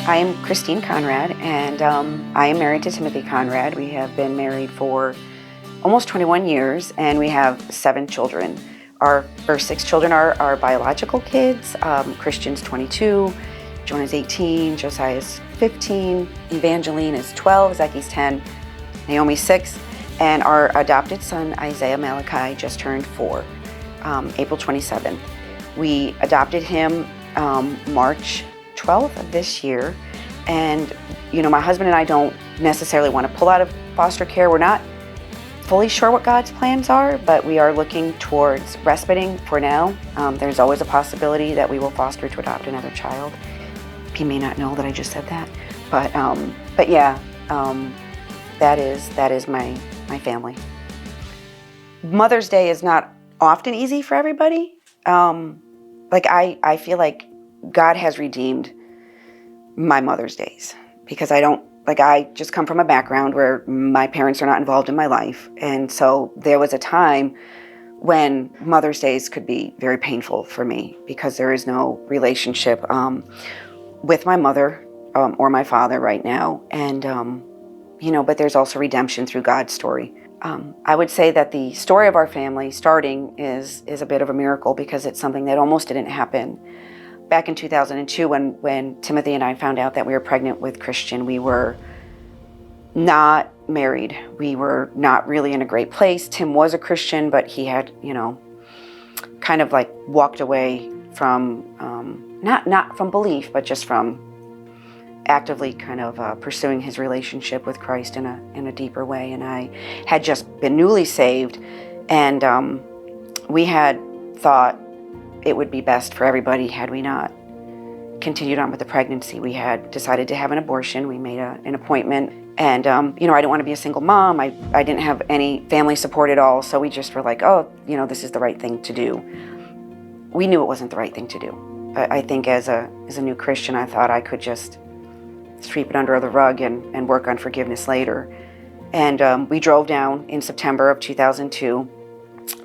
I am Christine Conrad, and I am married to Timothy Conrad. We have been married for almost 21 years, and we have 7 children. Our first 6 children are our biological kids. Christian's 22, Jonah's 18, Josiah's 15, Evangeline is 12, Zeki's 10, Naomi's 6, and our adopted son, Isaiah Malachi, just turned 4, April 27th. We adopted him March 12th of this year, and my husband and I don't necessarily want to pull out of foster care. We're not fully sure what God's plans are, but we are looking towards respiting for now. There's always a possibility that we will foster to adopt another child. He may not know that I just said that, but yeah, that is my family. Mother's Day is not often easy for everybody. I feel like God has redeemed my Mother's Days, because I just come from a background where my parents are not involved in my life. And so there was a time when Mother's Days could be very painful for me, because there is no relationship with my mother or my father right now. And, but there's also redemption through God's story. I would say that the story of our family starting is a bit of a miracle, because it's something that almost didn't happen. Back in 2002, when Timothy and I found out that we were pregnant with Christian, we were not married. We were not really in a great place. Tim was a Christian, but he had, kind of like walked away from, not from belief, but just from actively kind of pursuing his relationship with Christ in a deeper way. And I had just been newly saved, and we had thought it would be best for everybody had we not continued on with the pregnancy. We had decided to have an abortion. We made an appointment, and I didn't want to be a single mom. I didn't have any family support at all, so we just were like, this is the right thing to do. We knew it wasn't the right thing to do. I think as a new Christian, I thought I could just sweep it under the rug and work on forgiveness later. And we drove down in September of 2002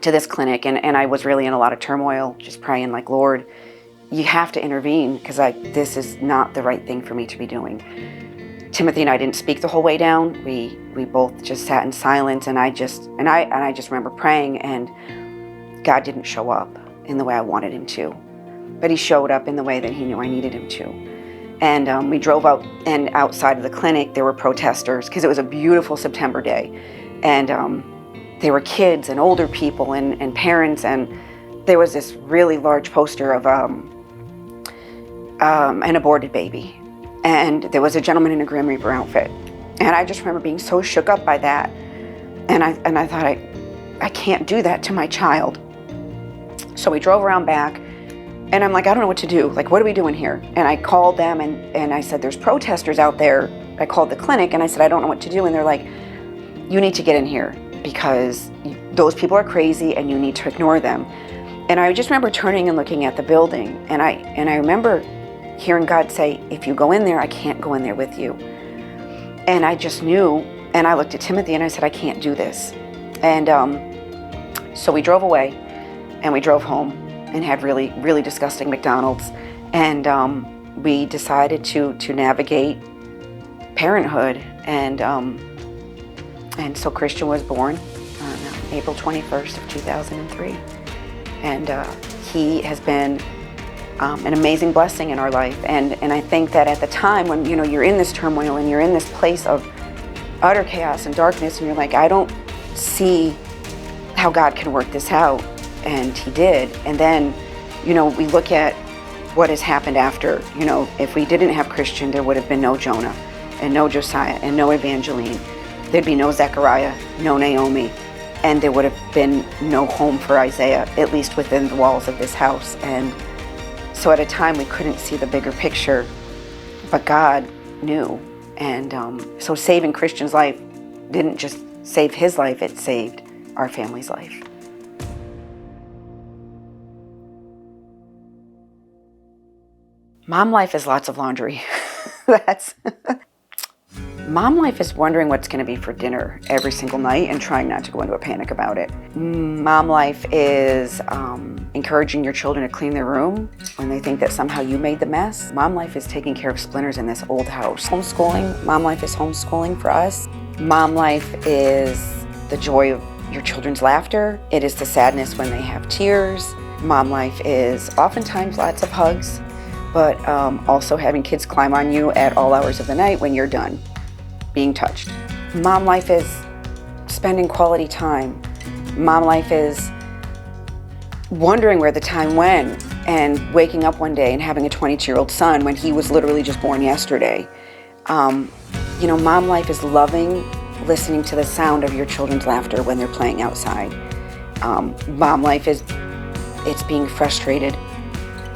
to this clinic, and I was really in a lot of turmoil, just praying like, Lord, you have to intervene, because this is not the right thing for me to be doing. Timothy and I didn't speak the whole way down. We both just sat in silence, and I just remember praying, and God didn't show up in the way I wanted him to, but he showed up in the way that he knew I needed him to. And we drove out, and outside of the clinic there were protesters, because it was a beautiful September day, and there were kids and older people and parents, and there was this really large poster of an aborted baby, and there was a gentleman in a Grim Reaper outfit, and I just remember being so shook up by that, and I thought, I can't do that to my child. So we drove around back, and I'm like, I don't know what to do. Like, what are we doing here? And I called them, and I said, there's protesters out there. I called the clinic, and I said, I don't know what to do. And they're like, you need to get in here, because those people are crazy and you need to ignore them. And I just remember turning and looking at the building, and I remember hearing God say, if you go in there, I can't go in there with you. And I just knew, and I looked at Timothy and I said, I can't do this. And so we drove away, and we drove home and had really, really disgusting McDonald's. And we decided to navigate parenthood, and so Christian was born on April 21st of 2003. And he has been an amazing blessing in our life. And I think that at the time when, you're in this turmoil and you're in this place of utter chaos and darkness, and you're like, I don't see how God can work this out. And he did. And then, we look at what has happened after. If we didn't have Christian, there would have been no Jonah and no Josiah and no Evangeline. There'd be no Zechariah, no Naomi, and there would have been no home for Isaiah, at least within the walls of this house. And so at a time we couldn't see the bigger picture, but God knew. And so saving Christian's life didn't just save his life, it saved our family's life. Mom life is lots of laundry. Mom life is wondering what's going to be for dinner every single night and trying not to go into a panic about it. Mom life is encouraging your children to clean their room when they think that somehow you made the mess. Mom life is taking care of splinters in this old house. Homeschooling, mom life is homeschooling for us. Mom life is the joy of your children's laughter. It is the sadness when they have tears. Mom life is oftentimes lots of hugs, but also having kids climb on you at all hours of the night when you're done being touched. Mom life is spending quality time. Mom life is wondering where the time went and waking up one day and having a 22-year-old son when he was literally just born yesterday. Mom life is loving listening to the sound of your children's laughter when they're playing outside. Mom life is it's being frustrated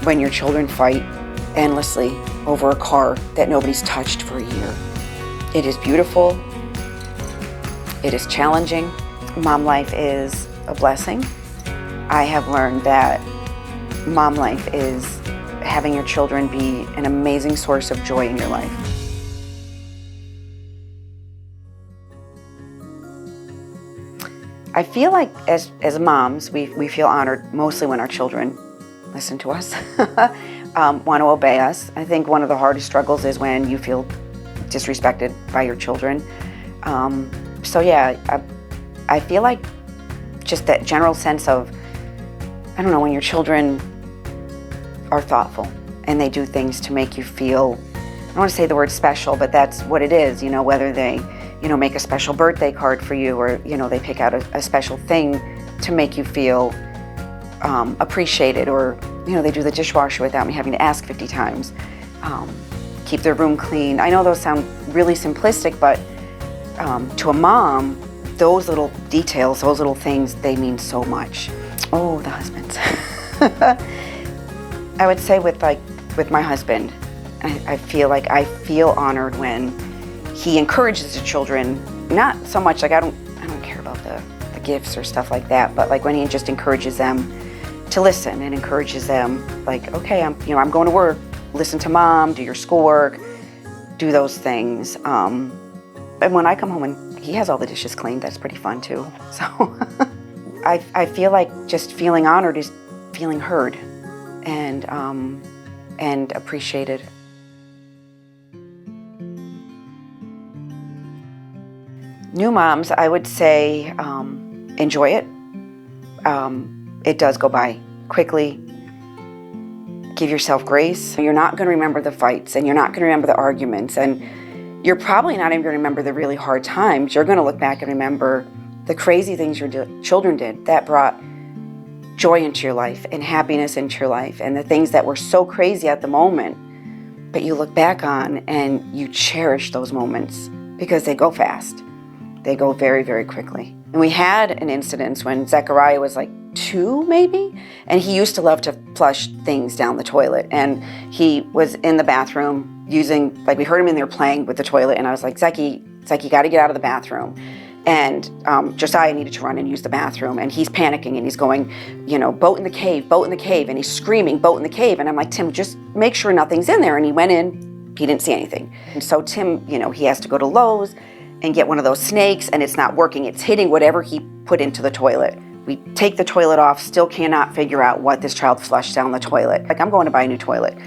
when your children fight endlessly over a car that nobody's touched for a year. It is beautiful. It is challenging. Mom life is a blessing. I have learned that mom life is having your children be an amazing source of joy in your life. I feel like as moms, we feel honored mostly when our children listen to us, want to obey us. I think one of the hardest struggles is when you feel disrespected by your children. I feel like just that general sense of, when your children are thoughtful and they do things to make you feel, I don't want to say the word special, but that's what it is, whether they, make a special birthday card for you or, they pick out a special thing to make you feel appreciated, or, they do the dishwasher without me having to ask 50 times, keep their room clean. I know those sound really simplistic, but to a mom, those little details, those little things, they mean so much. Oh, the husbands. I would say with my husband, I feel honored when he encourages the children, not so much I don't care about the gifts or stuff like that, but when he just encourages them to listen and encourages them okay, I'm going to work, listen to mom, do your schoolwork, do those things. And when I come home and he has all the dishes cleaned, that's pretty fun too. So I feel like just feeling honored is feeling heard and appreciated. New moms, I would say enjoy it. It does go by quickly. Give yourself grace. You're not going to remember the fights, and you're not going to remember the arguments, and you're probably not even going to remember the really hard times. You're going to look back and remember the crazy things your children did that brought joy into your life and happiness into your life, and the things that were so crazy at the moment, but you look back on and you cherish those moments because they go fast. They go very, very quickly. And we had an incident when Zechariah was 2 maybe, and he used to love to flush things down the toilet, and he was in the bathroom using, we heard him in there playing with the toilet, and I was like, Zeki, you got to get out of the bathroom. And Josiah needed to run and use the bathroom, and he's panicking and he's going, boat in the cave, and he's screaming, boat in the cave. And I'm like, Tim, just make sure nothing's in there. And he went in, he didn't see anything. And so Tim, he has to go to Lowe's and get one of those snakes, and it's not working. It's hitting whatever he put into the toilet. We take the toilet off, still cannot figure out what this child flushed down the toilet. I'm going to buy a new toilet.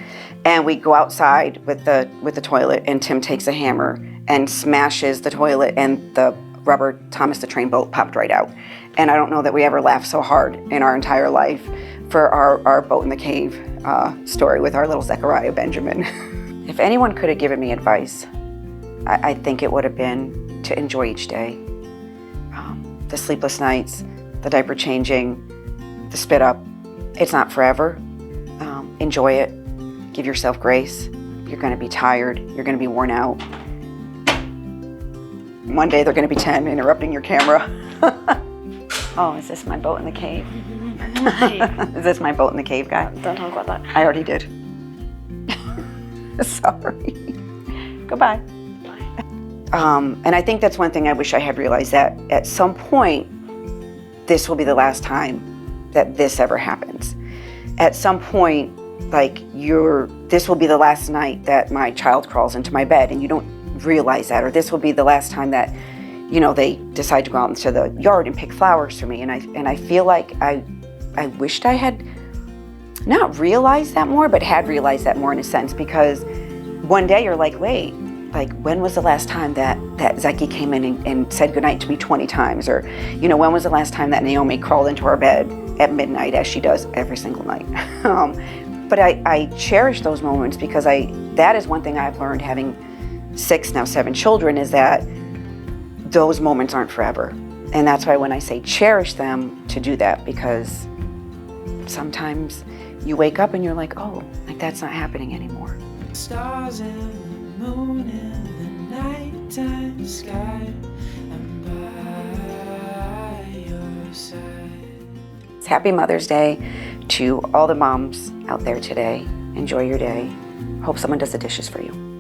And we go outside with the toilet, and Tim takes a hammer and smashes the toilet, and the rubber Thomas the Train boat popped right out. And I don't know that we ever laughed so hard in our entire life for our boat in the cave story with our little Zechariah Benjamin. If anyone could have given me advice, I think it would have been to enjoy each day. The sleepless nights, the diaper changing, the spit up. It's not forever. Enjoy it. Give yourself grace. You're going to be tired. You're going to be worn out. One day they're going to be 10 interrupting your camera. Oh, is this my boat in the cave? Is this my boat in the cave guy? Don't talk about that. I already did. Sorry. Goodbye. And I think that's one thing I wish I had realized, that at some point, this will be the last time that this ever happens. At some point, this will be the last night that my child crawls into my bed and you don't realize that, or this will be the last time that, they decide to go out into the yard and pick flowers for me. And I feel like I wished I had not realized that more, but had realized that more in a sense, because one day you're like, wait, like when was the last time that Zeki came in and said goodnight to me 20 times? Or, you know, when was the last time that Naomi crawled into our bed at midnight, as she does every single night? But I cherish those moments, because that is one thing I've learned having 6, now 7 children, is that those moments aren't forever. And that's why when I say cherish them, to do that, because sometimes you wake up and you're like, oh, like that's not happening anymore. Stars and the moon in the nighttime sky, I'm by your side. Happy Mother's Day to all the moms out there today. Enjoy your day. Hope someone does the dishes for you.